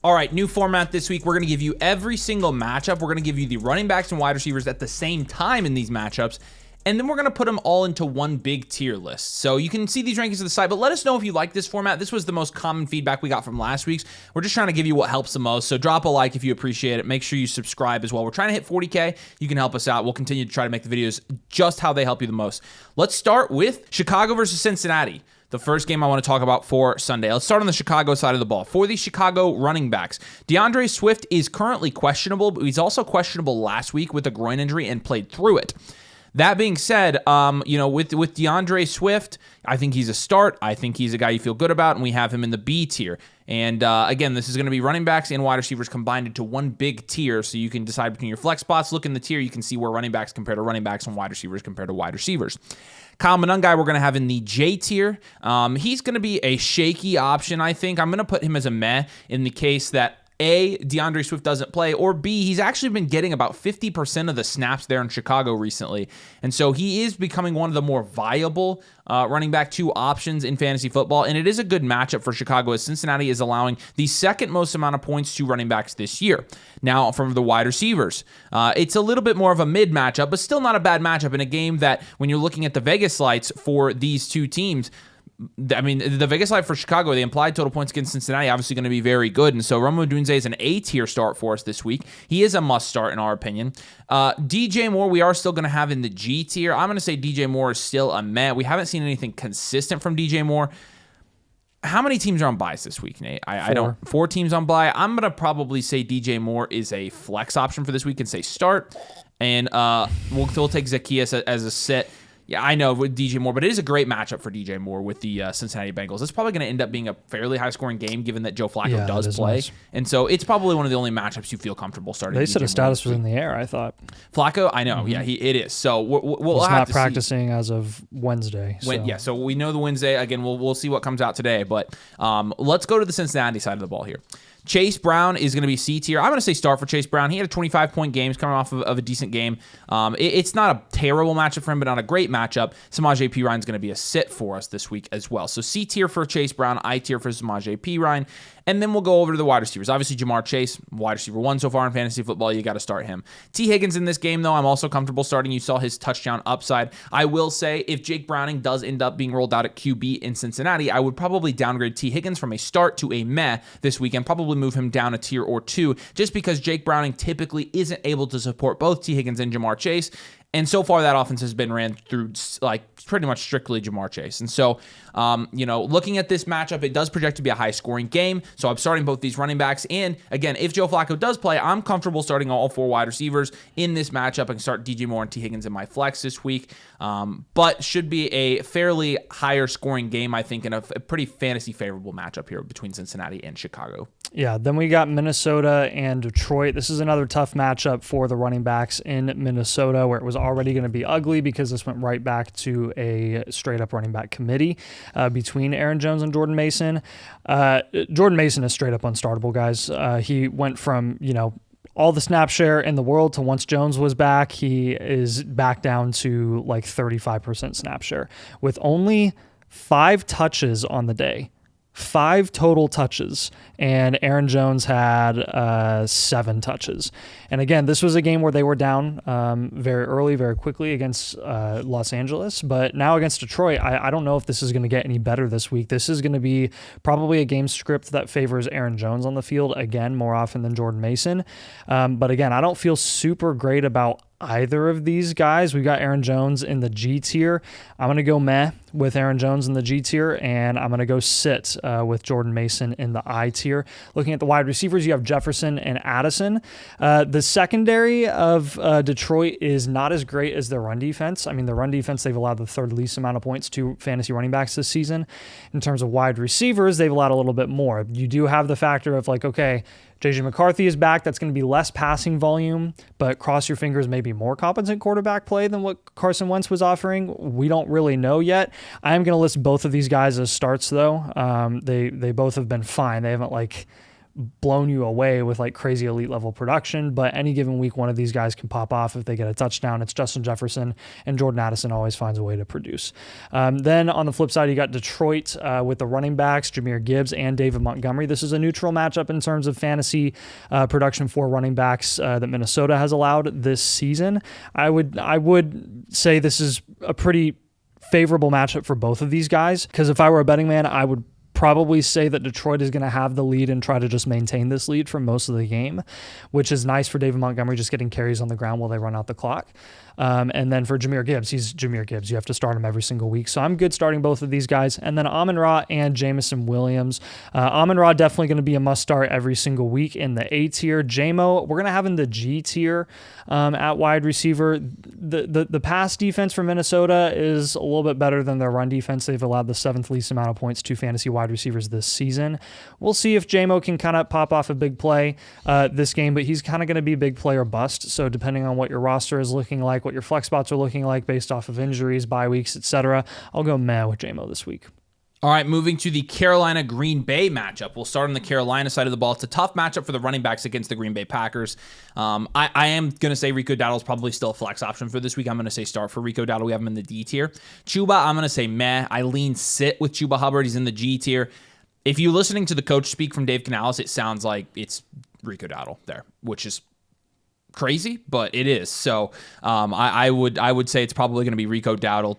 All right, new format this week. We're going to give you every single matchup. We're going to give you the running backs and wide receivers at the same time in these matchups. And then we're going to put them all into one big tier list. So you can see these rankings at the side, but let us know if you like this format. This was the most common feedback we got from last week's. We're just trying to give you what helps the most. So drop a like if you appreciate it. Make sure you subscribe as well. We're trying to hit 40K. You can help us out. We'll continue to try to make the videos just how they help you the most. Let's start with Chicago versus Cincinnati. The first game I want to talk about for Sunday. Let's start on the Chicago side of the ball. For the Chicago running backs, DeAndre Swift is currently questionable, but he's also questionable last week with a groin injury and played through it. That being said, with DeAndre Swift, I think he's a start. I think he's a guy you feel good about, and we have him in the B tier. And again, this is going to be running backs and wide receivers combined into one big tier, so you can decide between your flex spots. Look in the tier, you can see where running backs compare to running backs and wide receivers compare to wide receivers. Kyle Monangai, we're going to have in the J tier. He's going to be a shaky option, I think. I'm going to put him as a meh in the case that A, DeAndre Swift doesn't play, or B, he's actually been getting about 50% of the snaps there in Chicago recently. And so he is becoming one of the more viable running back 2 options in fantasy football. And it is a good matchup for Chicago as Cincinnati is allowing the second most amount of points to running backs this year. Now, from the wide receivers, it's a little bit more of a mid matchup, but still not a bad matchup in a game that when you're looking at the Vegas lights for these two teams, I mean, the Vegas line for Chicago, the implied total points against Cincinnati, obviously going to be very good. And so Rome Odunze is an A-tier start for us this week. He is a must-start in our opinion. DJ Moore, we are still going to have in the G tier. I'm going to say DJ Moore is still a meh. We haven't seen anything consistent from DJ Moore. How many teams are on buys this week, Nate? I don't. 4 teams on buy. I'm going to probably say DJ Moore is a flex option for this week and say start. And we'll take Zacchaeus as a sit. Yeah, I know with DJ Moore, but it is a great matchup for DJ Moore with the Cincinnati Bengals. It's probably going to end up being a fairly high-scoring game given that Joe Flacco does play. Nice. And so it's probably one of the only matchups you feel comfortable starting. They said a status was in the air, I thought. Flacco? I know. Mm-hmm. Yeah, it is. So we'll He's have not to practicing as of Wednesday. So. So we know the Wednesday. Again, we'll see what comes out today. But let's go to the Cincinnati side of the ball here. Chase Brown is going to be C tier. I'm going to say start for Chase Brown. He had a 25-point game. He's coming off of a decent game. It's not a terrible matchup for him, but not a great matchup. Samaje Perine is going to be a sit for us this week as well. So C tier for Chase Brown, I tier for Samaje Perine. And then we'll go over to the wide receivers. Obviously, Jamar Chase, wide receiver 1 so far in fantasy football. You got to start him. T. Higgins in this game, though, I'm also comfortable starting. You saw his touchdown upside. I will say, if Jake Browning does end up being rolled out at QB in Cincinnati, I would probably downgrade T. Higgins from a start to a meh this weekend. Probably move him down a tier or 2, just because Jake Browning typically isn't able to support both T. Higgins and Jamar Chase. And so far, that offense has been ran through pretty much strictly Jamar Chase. And so, looking at this matchup, it does project to be a high-scoring game. So I'm starting both these running backs. And again, if Joe Flacco does play, I'm comfortable starting all 4 wide receivers in this matchup. I can start DJ Moore and T. Higgins in my flex this week. But should be a fairly higher-scoring game, I think, and a pretty fantasy-favorable matchup here between Cincinnati and Chicago. Yeah, then we got Minnesota and Detroit. This is another tough matchup for the running backs in Minnesota, where it was already going to be ugly because this went right back to a straight-up running back committee between Aaron Jones and Jordan Mason. Jordan Mason is straight-up unstartable, guys. He went from, all the snap share in the world to once Jones was back, he is back down to like 35% snap share with only 5 touches on the day. 5 total touches, and Aaron Jones had 7 touches. And again, this was a game where they were down very early, very quickly against Los Angeles, but now against Detroit, I don't know if this is going to get any better this week. This is going to be probably a game script that favors Aaron Jones on the field, again, more often than Jordan Mason. But again, I don't feel super great about either of these guys. We got Aaron Jones in the G tier. I'm going to go meh with Aaron Jones in the G tier, and I'm going to go sit with Jordan Mason in the I tier. Looking at the wide receivers, you have Jefferson and Addison. The secondary of Detroit is not as great as their run defense. I mean, the run defense, they've allowed the 3rd least amount of points to fantasy running backs this season. In terms of wide receivers, they've allowed a little bit more. You do have the factor of okay, J.J. McCarthy is back. That's going to be less passing volume, but cross your fingers, maybe more competent quarterback play than what Carson Wentz was offering. We don't really know yet. I am going to list both of these guys as starts, though. They both have been fine. They haven't blown you away with like crazy elite level production, but any given week, one of these guys can pop off if they get a touchdown. It's Justin Jefferson, and Jordan Addison always finds a way to produce. Then on the flip side, you got Detroit with the running backs, Jahmyr Gibbs and David Montgomery. This is a neutral matchup in terms of fantasy production for running backs that Minnesota has allowed this season. I would say this is a pretty favorable matchup for both of these guys, because if I were a betting man, I would probably say that Detroit is going to have the lead and try to just maintain this lead for most of the game, which is nice for David Montgomery, just getting carries on the ground while they run out the clock. And then for Jahmyr Gibbs, he's Jahmyr Gibbs. You have to start him every single week. So I'm good starting both of these guys. And then Amon-Ra and Jameson Williams. Amon-Ra definitely going to be a must start every single week in the A tier. JMO, we're going to have in the G tier at wide receiver. The pass defense for Minnesota is a little bit better than their run defense. They've allowed the 7th least amount of points to fantasy wide receivers this season. We'll see if JMO can kind of pop off a big play this game, but he's kind of going to be big play or bust. So depending on what your roster is looking like, what your flex spots are looking like based off of injuries, bye weeks, etc., I'll go meh with JMO this week. All right, moving to the Carolina-Green Bay matchup. We'll start on the Carolina side of the ball. It's a tough matchup for the running backs against the Green Bay Packers. I am going to say Rico Dowdle is probably still a flex option for this week. I'm going to say start for Rico Dowdle. We have him in the D tier. Chuba, I'm going to say meh. I lean sit with Chuba Hubbard. He's in the G tier. If you're listening to the coach speak from Dave Canales, it sounds like it's Rico Dowdle there, which is crazy, but it is. So I would say it's probably going to be Rico Dowdle.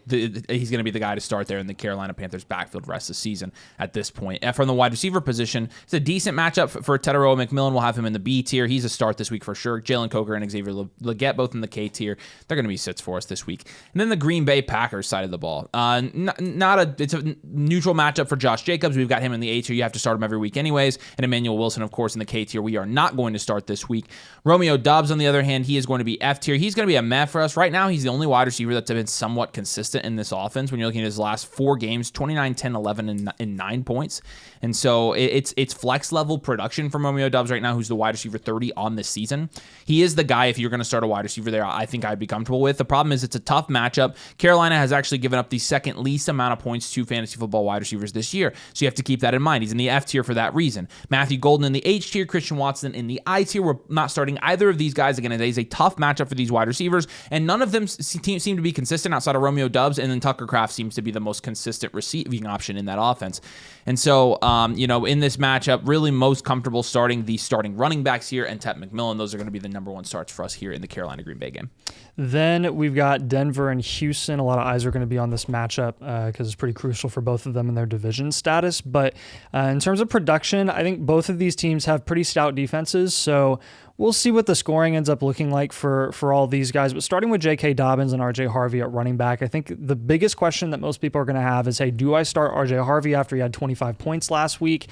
He's going to be the guy to start there in the Carolina Panthers backfield rest of the season at this point. And from the wide receiver position, it's a decent matchup for Teteroa McMillan. We'll have him in the B tier. He's a start this week for sure. Jalen Coker and Xavier Legette both in the K tier. They're going to be sits for us this week. And then the Green Bay Packers side of the ball. It's a neutral matchup for Josh Jacobs. We've got him in the A tier. You have to start him every week anyways. And Emmanuel Wilson, of course, in the K tier. We are not going to start this week. Romeo Doubs on the other hand, he is going to be F tier. He's going to be a meh for us. Right now, he's the only wide receiver that's been somewhat consistent in this offense. When you're looking at his last 4 games, 29, 10, 11, and 9 points. And so it's flex level production from Romeo Doubs right now, who's the wide receiver 30 on this season. He is the guy, if you're going to start a wide receiver there, I think I'd be comfortable with. The problem is it's a tough matchup. Carolina has actually given up the second least amount of points to fantasy football wide receivers this year. So you have to keep that in mind. He's in the F tier for that reason. Matthew Golden in the H tier, Christian Watson in the I tier. We're not starting either of these guys. Again, it is a tough matchup for these wide receivers, and none of them seem to be consistent outside of Romeo Doubs, and then Tucker Kraft seems to be the most consistent receiving option in that offense. And so, in this matchup, really most comfortable starting the starting running backs here and Tet McMillan. Those are going to be the number 1 starts for us here in the Carolina-Green Bay game. Then we've got Denver and Houston. A lot of eyes are going to be on this matchup because it's pretty crucial for both of them in their division status. But in terms of production, I think both of these teams have pretty stout defenses, so we'll see what the scoring ends up looking like for all these guys. But starting with J.K. Dobbins and R.J. Harvey at running back, I think the biggest question that most people are going to have is, hey, do I start R.J. Harvey after he had 25 points last week?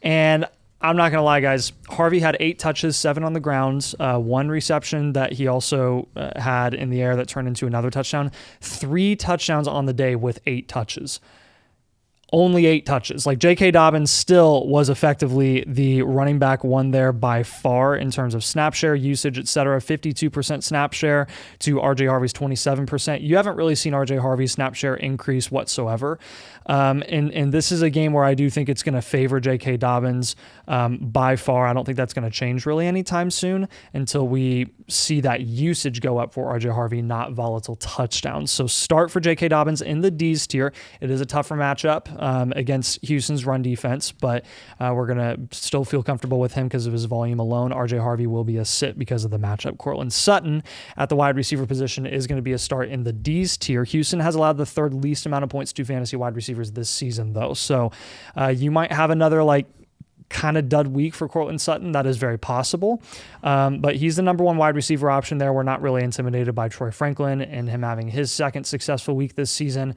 And I'm not going to lie, guys. Harvey had 8 touches, 7 on the ground, 1 reception that he also had in the air that turned into another touchdown. 3 touchdowns on the day with 8 touches. Only 8 touches. Like, J.K. Dobbins still was effectively the running back one there by far in terms of snap share, usage, etc. 52% snap share to R.J. Harvey's 27%. You haven't really seen R.J. Harvey's snap share increase whatsoever. And this is a game where I do think it's going to favor J.K. Dobbins by far. I don't think that's going to change really anytime soon until we see that usage go up for R.J. Harvey, not volatile touchdowns. So start for J.K. Dobbins in the D's tier. It is a tougher matchup against Houston's run defense, but we're going to still feel comfortable with him because of his volume alone. R.J. Harvey will be a sit because of the matchup. Cortland Sutton at the wide receiver position is going to be a start in the D's tier. Houston has allowed the 3rd least amount of points to fantasy wide receivers this season, though. So you might have another kind of dud week for Cortland Sutton. That is very possible. But he's the number 1 wide receiver option there. We're not really intimidated by Troy Franklin and him having his 2nd successful week this season.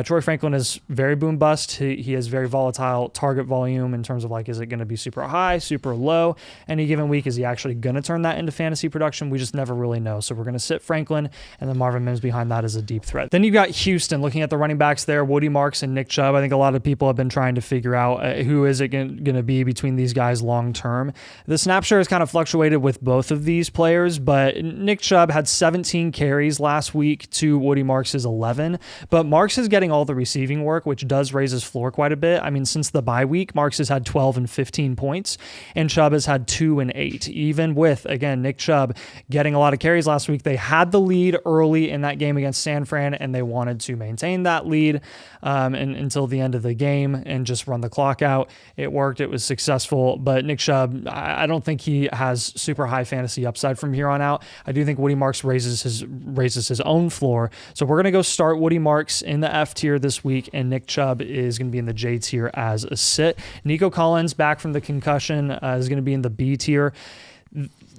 Troy Franklin is very boom bust. He has very volatile target volume in terms of is it going to be super high, super low? Any given week, is he actually going to turn that into fantasy production? We just never really know. So we're going to sit Franklin, and then Marvin Mims behind that is a deep threat. Then you've got Houston. Looking at the running backs there, Woody Marks and Nick Chubb. I think a lot of people have been trying to figure out who is it going to be be between these guys long term. The snap share has kind of fluctuated with both of these players, but Nick Chubb had 17 carries last week to Woody Marks' 11, but Marks is getting all the receiving work, which does raise his floor quite a bit. I mean, since the bye week, Marks has had 12 and 15 points, and Chubb has had 2 and 8. Even with, again, Nick Chubb getting a lot of carries last week, they had the lead early in that game against San Fran, and they wanted to maintain that lead until the end of the game and just run the clock out. It worked. It was successful, but Nick Chubb, I don't think he has super high fantasy upside from here on out. I do think Woody Marks raises his own floor. So we're going to go start Woody Marks in the F tier this week, and Nick Chubb is going to be in the J tier as a sit. Nico Collins, back from the concussion, is going to be in the B tier.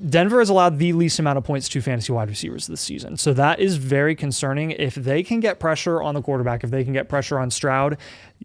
Denver has allowed the least amount of points to fantasy wide receivers this season. So that is very concerning. If they can get pressure on the quarterback, if they can get pressure on Stroud,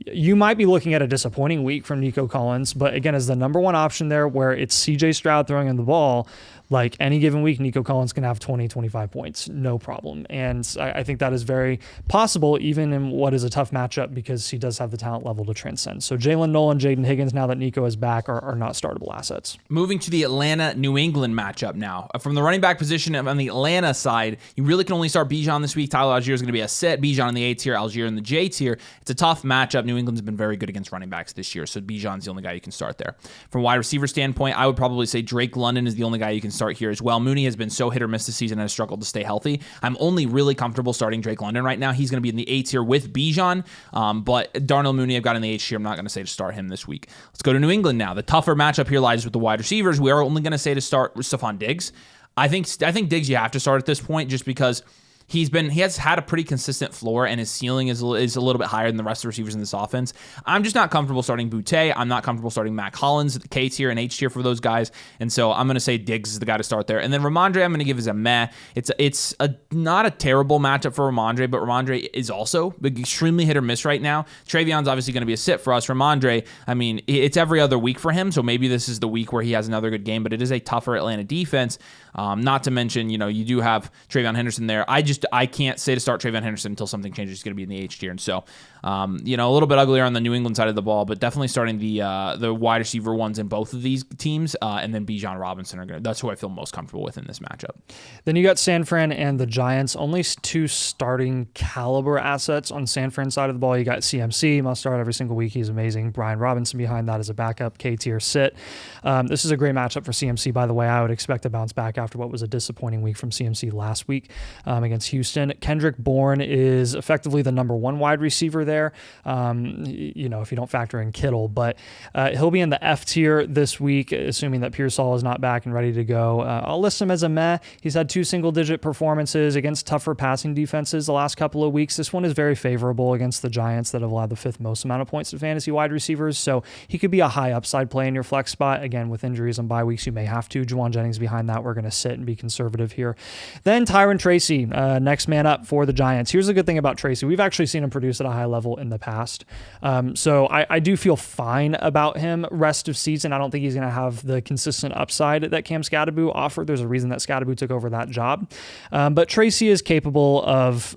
you might be looking at a disappointing week from Nico Collins. But again, as the number one option there, where it's CJ Stroud throwing him the ball, like any given week, Nico Collins can have 20, 25 points, no problem. And I think that is very possible, even in what is a tough matchup, because he does have the talent level to transcend. So Jalen Nolan, Jaden Higgins, now that Nico is back, are not startable assets. Moving to the Atlanta-New England matchup now. From the running back position on the Atlanta side, you really can only start Bijan this week. Tyler Algier is going to be a sit. Bijan in the A tier, Algier in the J tier. It's a tough matchup. New England's been very good against running backs this year, so Bijan's the only guy you can start there. From a wide receiver standpoint, I would probably say Drake London is the only guy you can start here as well. Mooney has been so hit or miss this season and has struggled to stay healthy. I'm only really comfortable starting Drake London right now. He's going to be in the A tier with Bijan, but Darnell Mooney I've got in the H tier. I'm not going to say to start him this week. Let's go to New England now. The tougher matchup here lies with the wide receivers. We are only going to say to start Stephon Diggs. I think Diggs you have to start at this point just because he has had a pretty consistent floor, and his ceiling is a little bit higher than the rest of the receivers in this offense. I'm just not comfortable starting Boutte. I'm not comfortable starting Mac Hollins, K tier and H tier for those guys. And so I'm going to say Diggs is the guy to start there. And then Ramondre, I'm going to give as a meh. It's not a terrible matchup for Ramondre, but Ramondre is also extremely hit or miss right now. Trayvon's obviously going to be a sit for us. Ramondre, I mean, it's every other week for him, so maybe this is the week where he has another good game, but it is a tougher Atlanta defense. Not to mention, you do have Trayvon Henderson there. I can't say to start Trayvon Henderson until something changes. He's going to be in the H tier. And so, a little bit uglier on the New England side of the ball, but definitely starting the wide receiver ones in both of these teams. And then Bijan Robinson that's who I feel most comfortable with in this matchup. Then you got San Fran and the Giants. Only 2 starting caliber assets on San Fran side of the ball. You got CMC, must start every single week. He's amazing. Brian Robinson behind that as a backup, K tier sit. This is a great matchup for CMC, by the way. I would expect to bounce back after what was a disappointing week from CMC last week against Houston. Kendrick Bourne is effectively the number 1 wide receiver there, if you don't factor in Kittle, but he'll be in the F tier this week, assuming that Pearsall is not back and ready to go. I'll list him as a meh. He's had 2 single-digit performances against tougher passing defenses the last couple of weeks. This one is very favorable against the Giants that have allowed the 5th most amount of points to fantasy wide receivers, so he could be a high upside play in your flex spot. Again, with injuries and bye weeks, you may have to. Juwan Jennings behind that. We're going to sit and be conservative here. Then Tyron Tracy, next man up for the Giants. Here's the good thing about Tracy. We've actually seen him produce at a high level in the past. So I do feel fine about him rest of season. I don't think he's going to have the consistent upside that Cam Scadaboo offered. There's a reason that Scadaboo took over that job. But Tracy is capable of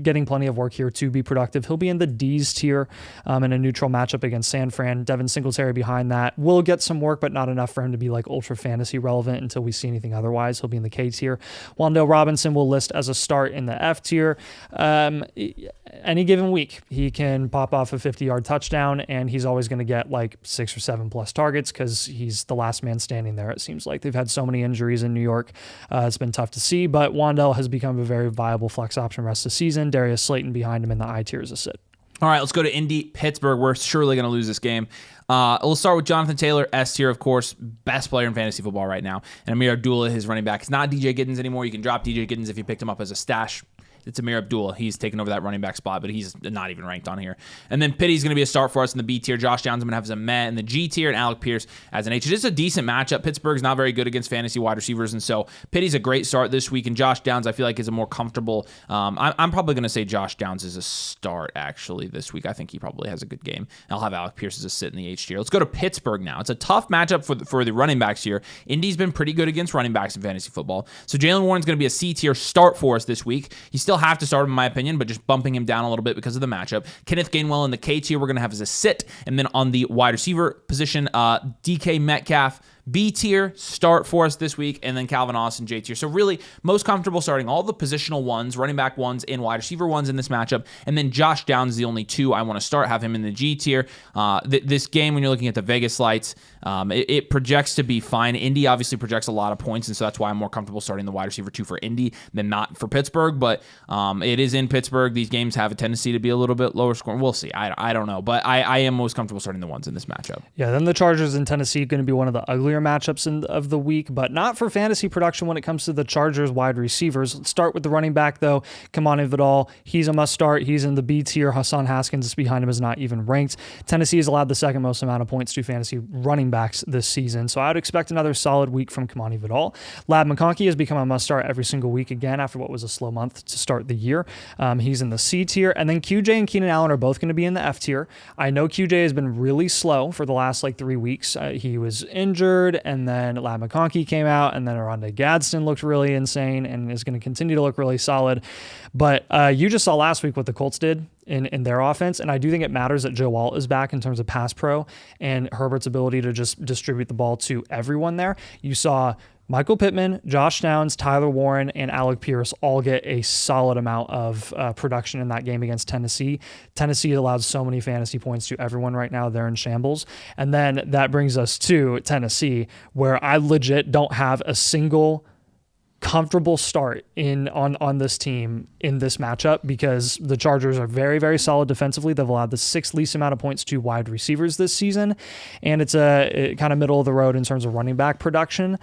getting plenty of work here to be productive. He'll be in the D's tier in a neutral matchup against San Fran. Devin Singletary behind that will get some work, but not enough for him to be like ultra fantasy relevant until we see anything otherwise. He'll be in the K tier. Wan'Dale Robinson will list as a start in the F tier. Any given week, he can pop off a 50-yard touchdown, and he's always going to get like 6 or 7 plus targets because he's the last man standing there. It seems like they've had so many injuries in New York. It's been tough to see, but Wan'Dale has become a very viable flex option rest of the season. Darius Slayton behind him in the I tier is a sit. All right, let's go to Indy, Pittsburgh. We're surely going to lose this game. We'll start with Jonathan Taylor, S tier, of course, best player in fantasy football right now. And Amir Abdullah, his running back. It's not DJ Giddens anymore. You can drop DJ Giddens if you picked him up as a stash. It's Amir Abdullah. He's taken over that running back spot, but he's not even ranked on here. And then Pitty's going to be a start for us in the B tier. Josh Downs I'm going to have as a meh in the G tier, and Alec Pierce as an H. It's just a decent matchup. Pittsburgh's not very good against fantasy wide receivers, and so Pitty's a great start this week, and Josh Downs I feel like is a more comfortable. I'm probably going to say Josh Downs is a start actually this week. I think he probably has a good game. I'll have Alec Pierce as a sit in the H tier. Let's go to Pittsburgh now. It's a tough matchup for the running backs here. Indy's been pretty good against running backs in fantasy football, so Jalen Warren's going to be a C tier start for us this week. He still still have to start him in my opinion, but just bumping him down a little bit because of the matchup. Kenneth Gainwell in the K tier we're going to have as a sit. And then on the wide receiver position, DK Metcalf, B tier start for us this week, and then Calvin Austin, J tier. So really, most comfortable starting all the positional ones, running back ones, and wide receiver ones in this matchup. And then Josh Downs is the only two I want to start, have him in the G tier. This game, when you're looking at the Vegas lights, it projects to be fine. Indy obviously projects a lot of points, and so that's why I'm more comfortable starting the wide receiver 2 for Indy than not for Pittsburgh. But it is in Pittsburgh. These games have a tendency to be a little bit lower scoring. We'll see. I don't know. But I am most comfortable starting the ones in this matchup. Yeah, then the Chargers in Tennessee are going to be one of the uglier matchups of the week, but not for fantasy production when it comes to the Chargers wide receivers. Let's start with the running back, though. Kamani Vidal, he's a must start. He's in the B tier. Hassan Haskins is behind him, is not even ranked. Tennessee has allowed the second most amount of points to fantasy running backs this season, so I would expect another solid week from Kamani Vidal. Lab McConkey has become a must start every single week again after what was a slow month to start the year. He's in the C tier, and then QJ and Keenan Allen are both going to be in the F tier. I know QJ has been really slow for the last 3 weeks. He was injured, and then Lab McConkey came out, and then Rondé Gadsden looked really insane and is going to continue to look really solid. But you just saw last week what the Colts did in their offense, and I do think it matters that Joe Alt is back in terms of pass pro and Herbert's ability to just distribute the ball to everyone there. You saw Michael Pittman, Josh Downs, Tyler Warren, and Alec Pierce all get a solid amount of production in that game against Tennessee. Tennessee allowed so many fantasy points to everyone right now. They're in shambles. And then that brings us to Tennessee, where I legit don't have a single comfortable start on this team in this matchup because the Chargers are very, very solid defensively. They've allowed the 6th least amount of points to wide receivers this season, and it's a kind of middle of the road in terms of running back production.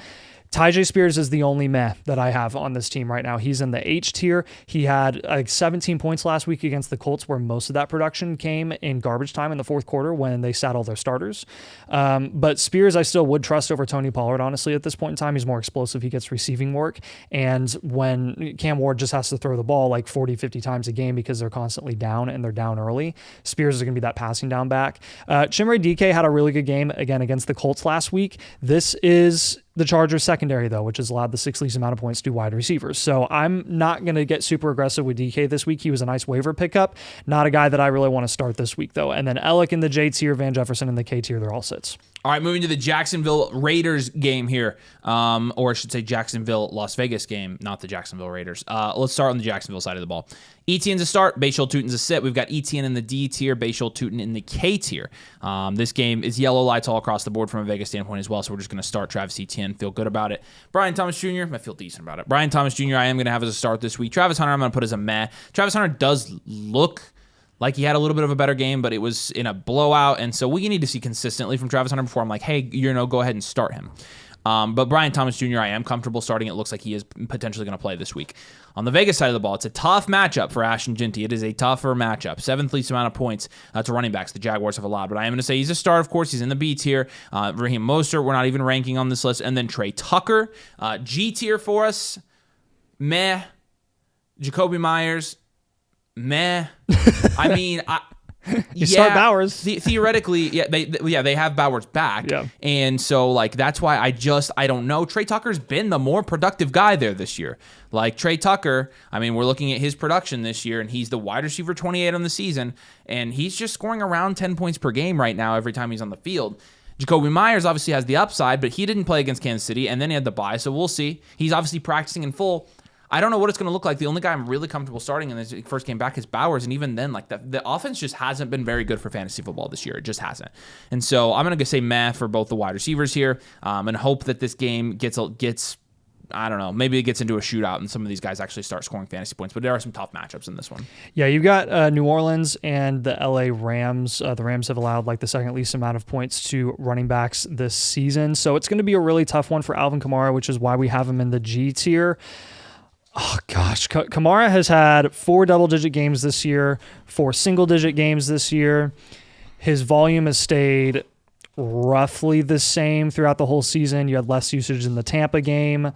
Tyjae Spears is the only meh that I have on this team right now. He's in the H tier. He had 17 points last week against the Colts, where most of that production came in garbage time in the fourth quarter when they sat all their starters. But Spears I still would trust over Tony Pollard, honestly, at this point in time. He's more explosive. He gets receiving work. And when Cam Ward just has to throw the ball 40, 50 times a game because they're constantly down and they're down early, Spears is going to be that passing down back. Chimere DK had a really good game, again, against the Colts last week. This is the Chargers secondary, though, which has allowed the 6th least amount of points to wide receivers. So I'm not going to get super aggressive with DK this week. He was a nice waiver pickup. Not a guy that I really want to start this week, though. And then Ellick in the J tier, Van Jefferson in the K tier. They're all sits. All right, moving to the Jacksonville Raiders game here, or I should say Jacksonville-Las Vegas game, not the Jacksonville Raiders. Let's start on the Jacksonville side of the ball. Etienne's a start, Bashal Tutin's a sit. We've got Etienne in the D tier, Bashal Tutin in the K tier. This game is yellow lights all across the board from a Vegas standpoint as well, so we're just going to start Travis Etienne, feel good about it. Brian Thomas Jr., I feel decent about it. Brian Thomas Jr., I am going to have as a start this week. Travis Hunter, I'm going to put as a meh. Travis Hunter does look like he had a little bit of a better game, but it was in a blowout, and so we need to see consistently from Travis Hunter before I'm like, hey, go ahead and start him. But Brian Thomas Jr., I am comfortable starting. It looks like he is potentially going to play this week. On the Vegas side of the ball, it's a tough matchup for Ashton Ginty. It is a tougher matchup. 7th least amount of points to running backs the Jaguars have allowed. But I am going to say he's a start, of course. He's in the B tier. Raheem Mostert, we're not even ranking on this list. And then Trey Tucker, G tier for us. Meh. Jacoby Myers. Meh. I mean, you start Bowers. Theoretically, they have Bowers back. Yeah. And so, that's why I don't know. Trey Tucker's been the more productive guy there this year. Trey Tucker, I mean, we're looking at his production this year, and he's the wide receiver 28 on the season, and he's just scoring around 10 points per game right now every time he's on the field. Jacoby Myers obviously has the upside, but he didn't play against Kansas City, and then he had the bye, so we'll see. He's obviously practicing in full. I don't know what it's going to look like. The only guy I'm really comfortable starting in this first game back is Bowers, and even then, the offense just hasn't been very good for fantasy football this year. It just hasn't. And so I'm going to say meh for both the wide receivers here, and hope that this game gets I don't know, maybe it gets into a shootout and some of these guys actually start scoring fantasy points, but there are some tough matchups in this one. Yeah, you've got New Orleans and the LA Rams. The Rams have allowed the second least amount of points to running backs this season, so it's going to be a really tough one for Alvin Kamara, which is why we have him in the G tier. Oh, gosh. Kamara has had 4 double-digit games this year, 4 single-digit games this year. His volume has stayed roughly the same throughout the whole season. You had less usage in the Tampa game.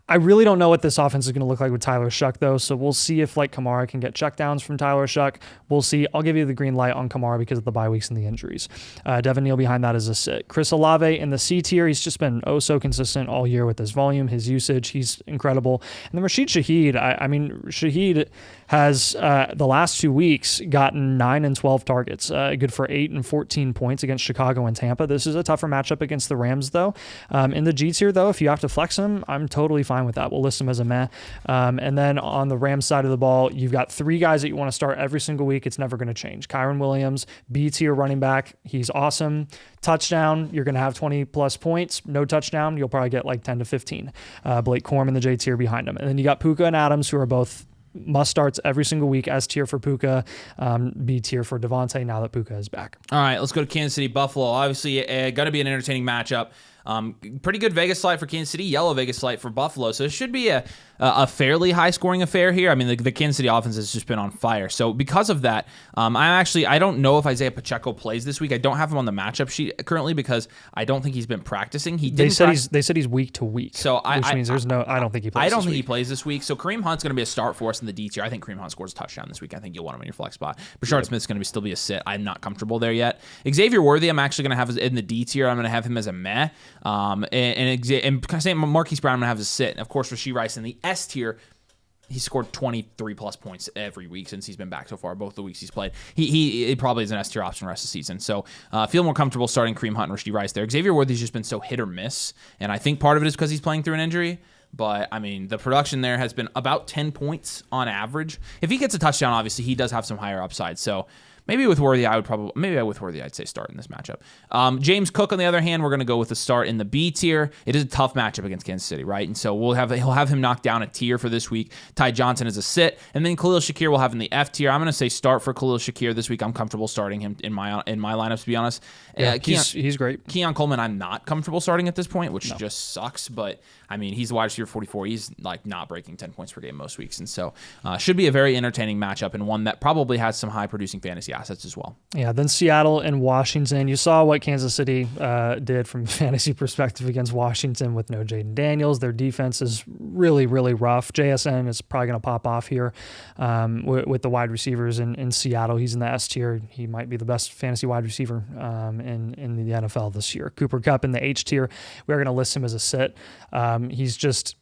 I really don't know what this offense is going to look like with Tyler Shuck, though, so we'll see if like Kamara can get checkdowns from Tyler Shuck. We'll see. I'll give you the green light on Kamara because of the bye weeks and the injuries. Devin Neal behind that is a sit. Chris Olave in the C tier. He's just been so consistent all year with his volume, his usage. He's incredible. And then Rashid Shaheed. I mean, Shaheed has the last 2 weeks gotten 9 and 12 targets, good for 8 and 14 points against Chicago and Tampa. This is a tougher matchup against the Rams, though. In the G tier, though, if you have to flex him, I'm totally fine with that. We'll list him as a meh. And then on the Rams side of the ball, you've got 3 guys that you want to start every single week. It's never going to change. Kyron Williams, B tier running back. He's awesome. Touchdown, you're going to have 20 plus points. No touchdown, you'll probably get like 10 to 15. Blake Corum in the J tier behind him. And then you got Puka and Adams, who are both must starts every single week. S tier for Puka, B tier for Devontae now that Puka is back. All right, let's go to Kansas City, Buffalo. Obviously, going to be an entertaining matchup. Pretty good Vegas slide for Kansas City, yellow Vegas slide for Buffalo. So it should be a fairly high-scoring affair here. I mean, the Kansas City offense has just been on fire. So because of that, I don't know if Isaiah Pacheco plays this week. I don't have him on the matchup sheet currently because I don't think he's been practicing. They said he's week to week. So which means I don't think he plays. I don't think he plays this week. So Kareem Hunt's going to be a start for us in the D tier. I think Kareem Hunt scores a touchdown this week. I think you'll want him in your flex spot. Brashard Smith's going to still be a sit. I'm not comfortable there yet. Xavier Worthy, I'm actually going to have in the D tier. I'm going to have him as a meh. And Marquise Brown, I'm going to have as a sit. And of course, Rashee Rice in the S tier. He's scored 23 plus points every week since he's been back so far. Both the weeks he's played, he probably is an S tier option the rest of the season. So feel more comfortable starting Kareem Hunt and Rashee Rice there. Xavier Worthy's just been so hit or miss, and I think part of it is because he's playing through an injury. But I mean, the production there has been about 10 points on average. If he gets a touchdown, obviously he does have some higher upside. So. Maybe with Worthy, I'd say start in this matchup. James Cook, on the other hand, we're going to go with a start in the B tier. It is a tough matchup against Kansas City, right? And so he'll have him knocked down a tier for this week. Ty Johnson is a sit, and then Khalil Shakir we'll have in the F tier. I'm going to say start for Khalil Shakir this week. I'm comfortable starting him in my lineups, to be honest. Yeah, he's great. Keon Coleman, I'm not comfortable starting at this point, which just sucks. But I mean, he's the wide receiver 44. He's like not breaking 10 points per game most weeks, and so should be a very entertaining matchup and one that probably has some high producing fantasy assets as well. Yeah, then Seattle and Washington. You saw what Kansas City did from a fantasy perspective against Washington with no Jaden Daniels. Their defense is really, really rough. JSN is probably going to pop off here with the wide receivers in Seattle. He's in the S tier. He might be the best fantasy wide receiver in the NFL this year. Cooper Kupp in the H tier. We're going to list him as a sit. He's just...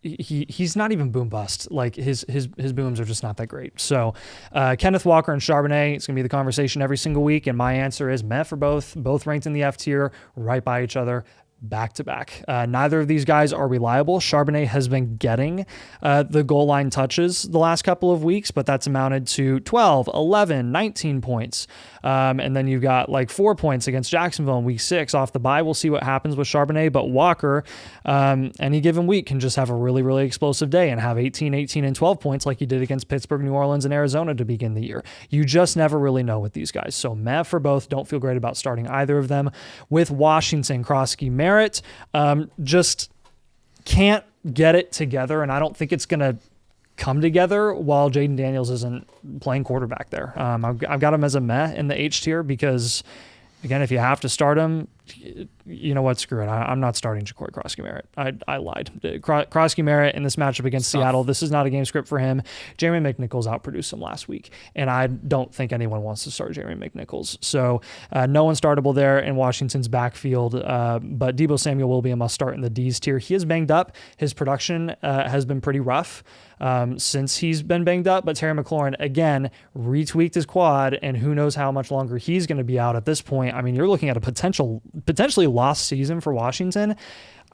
He's not even boom bust. Like his booms are just not that great. So Kenneth Walker and Charbonnet, it's gonna be the conversation every single week, and my answer is meh for both ranked in the F tier, right by each other, back to back. Neither of these guys are reliable. Charbonnet has been getting the goal line touches the last couple of weeks, but that's amounted to 12, 11, 19 points. And then you've got like 4 points against Jacksonville in week 6 off the bye. We'll see what happens with Charbonnet, but Walker, any given week can just have a really, really explosive day and have 18, and 12 points like he did against Pittsburgh, New Orleans, and Arizona to begin the year. You just never really know with these guys. So meh for both. Don't feel great about starting either of them. With Washington, Krosky Merritt, just can't get it together, and I don't think it's going to come together while Jaden Daniels isn't playing quarterback there. I've got him as a meh in the H tier because, again, if you have to start him, you know what, screw it. I'm not starting Jacory Krosky Merritt. I lied. Krosky Merritt in this matchup against Seattle, this is not a game script for him. Jeremy McNichols outproduced him last week, and I don't think anyone wants to start Jeremy McNichols. So no one startable there in Washington's backfield, but Deebo Samuel will be a must start in the D's tier. He is banged up. His production has been pretty rough since he's been banged up, but Terry McLaurin, again, retweaked his quad, and who knows how much longer he's going to be out at this point. I mean, you're looking at a potentially lost season for Washington.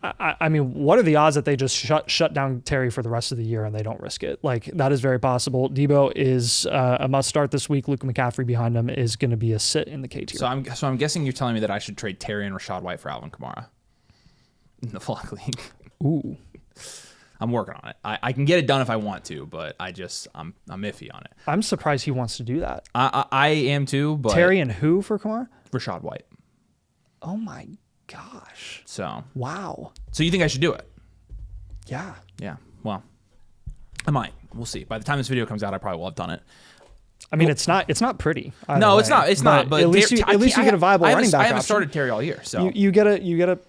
I mean, what are the odds that they just shut down Terry for the rest of the year and they don't risk it? Like, that is very possible. Debo is a must start this week. Luke McCaffrey behind him is going to be a sit in the K tier. So I'm guessing you're telling me that I should trade Terry and Rachaad White for Alvin Kamara in the Flock League. Ooh. I'm working on it. I can get it done if I want to, but I'm iffy on it. I'm surprised he wants to do that. I am too, but Terry and who for Kamara? Rachaad White. Oh my gosh. So wow. So you think I should do it? Yeah. Yeah. Well, I might. We'll see. By the time this video comes out, I probably will have done it. I mean, it's not pretty. No, it's not. But at least you get a viable running back. I haven't started Terry all year, so you get a.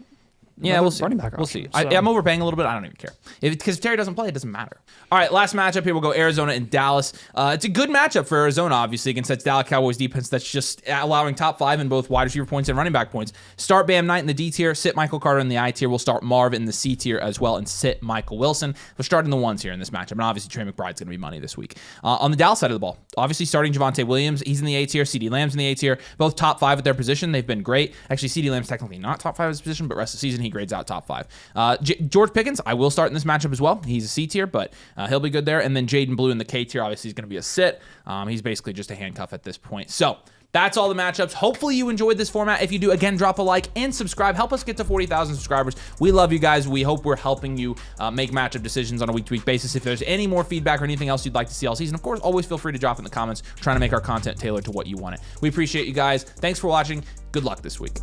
Yeah, we'll see. Running back we'll see. So. I'm overpaying a little bit. I don't even care. Because if Terry doesn't play, it doesn't matter. All right, last matchup here. We'll go Arizona and Dallas. It's a good matchup for Arizona, obviously, against that Dallas Cowboys defense that's just allowing top 5 in both wide receiver points and running back points. Start Bam Knight in the D tier, sit Michael Carter in the I tier. We'll start Marv in the C tier as well and sit Michael Wilson. We're starting the ones here in this matchup, and obviously Trey McBride's going to be money this week. On the Dallas side of the ball, obviously starting Javonte Williams. He's in the A tier. CeeDee Lamb's in the A tier. Both top 5 at their position. They've been great. Actually, CeeDee Lamb's technically not top 5 at his position, but rest of the season he grades out top 5. George Pickens, I will start in this matchup as well. He's a C tier, but he'll be good there. And then Jaden Blue in the K tier, obviously, he's going to be a sit. He's basically just a handcuff at this point. So that's all the matchups. Hopefully you enjoyed this format. If you do, again, drop a like and subscribe. Help us get to 40,000 subscribers. We love you guys. We hope we're helping you make matchup decisions on a week-to-week basis. If there's any more feedback or anything else you'd like to see all season, of course, always feel free to drop in the comments. We're trying to make our content tailored to what you want it. We appreciate you guys. Thanks for watching. Good luck this week.